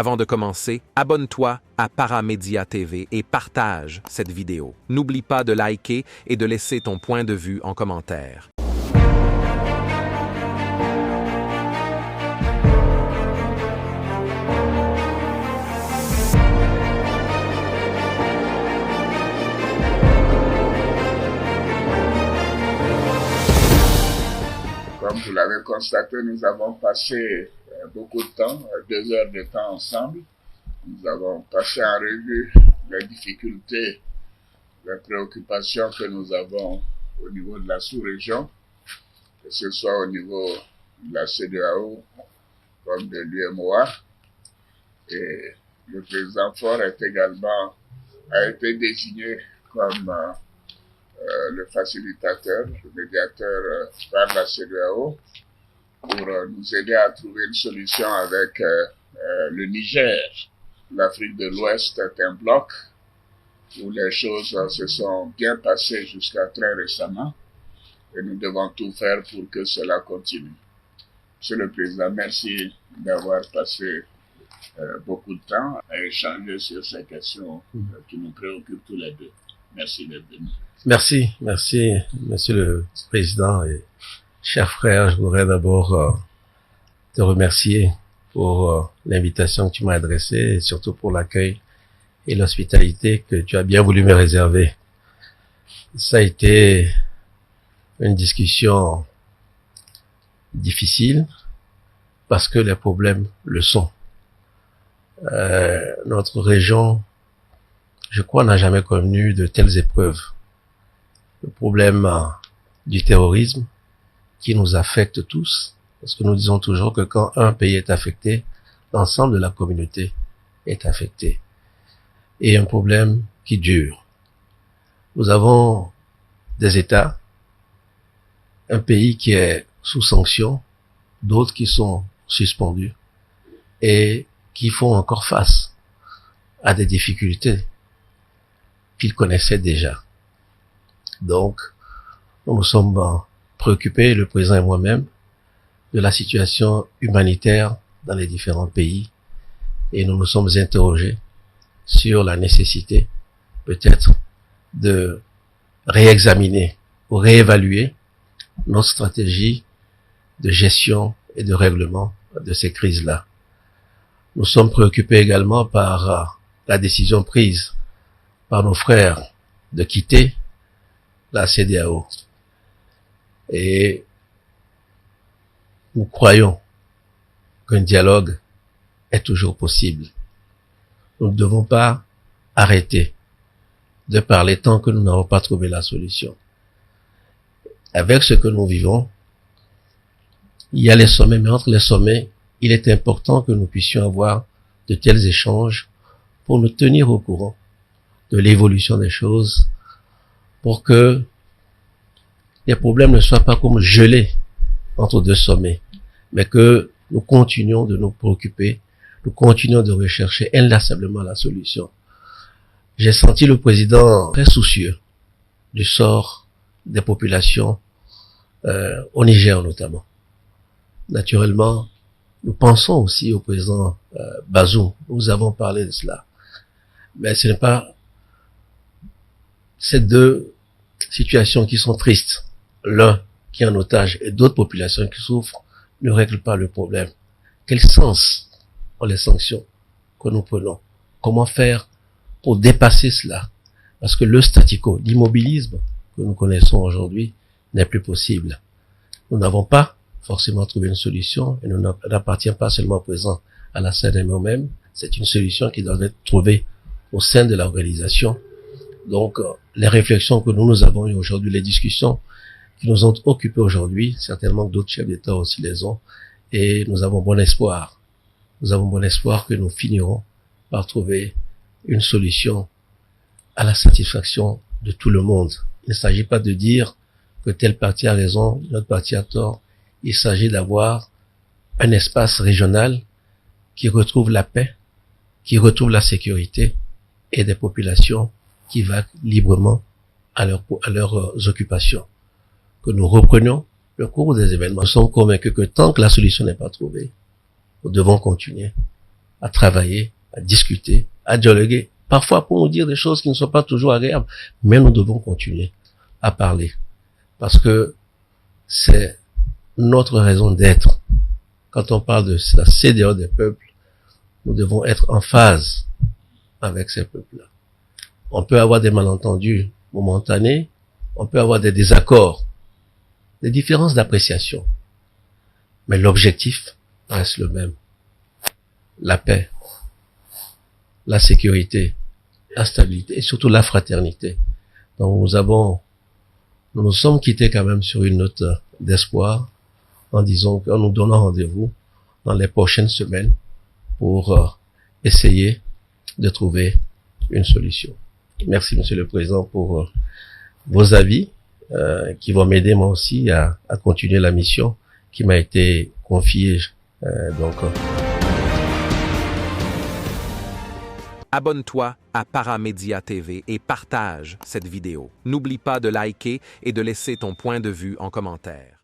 Avant de commencer, abonne-toi à Paramédia TV et partage cette vidéo. N'oublie pas de liker et de laisser ton point de vue en commentaire. Comme vous l'avez constaté, nous avons passé beaucoup de temps, 2 heures de temps ensemble. Nous avons passé en revue les difficultés, les préoccupations que nous avons au niveau de la sous-région, que ce soit au niveau de la CEDEAO comme de l'UEMOA. Et le président Faure a été désigné comme le facilitateur, le médiateur par la CEDEAO pour nous aider à trouver une solution avec le Niger. L'Afrique de l'Ouest est un bloc où les choses se sont bien passées jusqu'à très récemment et nous devons tout faire pour que cela continue. Monsieur le Président, merci d'avoir passé beaucoup de temps à échanger sur ces questions qui nous préoccupent tous les deux. Merci d'être venu. Merci, Monsieur le Président et chers frères, je voudrais d'abord te remercier pour l'invitation que tu m'as adressée et surtout pour l'accueil et l'hospitalité que tu as bien voulu me réserver. Ça a été une discussion difficile parce que les problèmes le sont. Notre région, je crois, n'a jamais connu de telles épreuves. Le problème du terrorisme qui nous affecte tous, parce que nous disons toujours que quand un pays est affecté, l'ensemble de la communauté est affecté. Et un problème qui dure. Nous avons des États, un pays qui est sous sanction, d'autres qui sont suspendus et qui font encore face à des difficultés qu'ils connaissaient déjà. Donc, nous nous sommes préoccupés, le président et moi-même, de la situation humanitaire dans les différents pays et nous nous sommes interrogés sur la nécessité peut-être de réexaminer ou réévaluer notre stratégie de gestion et de règlement de ces crises-là. Nous sommes préoccupés également par la décision prise par nos frères de quitter la CEDEAO. Et nous croyons qu'un dialogue est toujours possible. Nous ne devons pas arrêter de parler tant que nous n'avons pas trouvé la solution. Avec ce que nous vivons, il y a les sommets, mais entre les sommets, il est important que nous puissions avoir de tels échanges pour nous tenir au courant de l'évolution des choses, pour que les problèmes ne soient pas comme gelés entre 2 sommets, mais que nous continuons de nous préoccuper, nous continuons de rechercher inlassablement la solution. J'ai senti le président très soucieux du sort des populations au Niger notamment. Naturellement, nous pensons aussi au président Bazoum. Nous avons parlé de cela. Mais ce n'est pas ces 2 situations qui sont tristes, l'un qui est en otage et d'autres populations qui souffrent, ne règlent pas le problème. Quel sens ont les sanctions que nous prenons? Comment faire pour dépasser cela? Parce que le statu quo, l'immobilisme que nous connaissons aujourd'hui n'est plus possible. Nous n'avons pas forcément trouvé une solution et nous n'appartient pas seulement au président Alassane et moi-même. C'est une solution qui doit être trouvée au sein de l'organisation. Donc, les réflexions que nous avons eues aujourd'hui, les discussions qui nous ont occupés aujourd'hui, certainement que d'autres chefs d'État aussi les ont, et nous avons bon espoir. Nous avons bon espoir que nous finirons par trouver une solution à la satisfaction de tout le monde. Il ne s'agit pas de dire que tel parti a raison, notre parti a tort. Il s'agit d'avoir un espace régional qui retrouve la paix, qui retrouve la sécurité et des populations qui vaquent librement à leurs occupations. Que nous reprenions le cours des événements. Nous sommes convaincus que tant que la solution n'est pas trouvée, nous devons continuer à travailler, à discuter, à dialoguer, parfois pour nous dire des choses qui ne sont pas toujours agréables, mais nous devons continuer à parler, parce que c'est notre raison d'être. Quand on parle de la CEDEAO des peuples, nous devons être en phase avec ces peuples-là. On peut avoir des malentendus momentanés, on peut avoir des désaccords, des différences d'appréciation, mais l'objectif reste le même. La paix, la sécurité, la stabilité et surtout la fraternité. Donc nous nous sommes quittés quand même sur une note d'espoir en nous donnant rendez-vous dans les prochaines semaines pour essayer de trouver une solution. Merci, Monsieur le Président, pour vos avis qui vont m'aider moi aussi à continuer la mission qui m'a été confiée. Abonne-toi à Paramédia TV et partage cette vidéo. N'oublie pas de liker et de laisser ton point de vue en commentaire.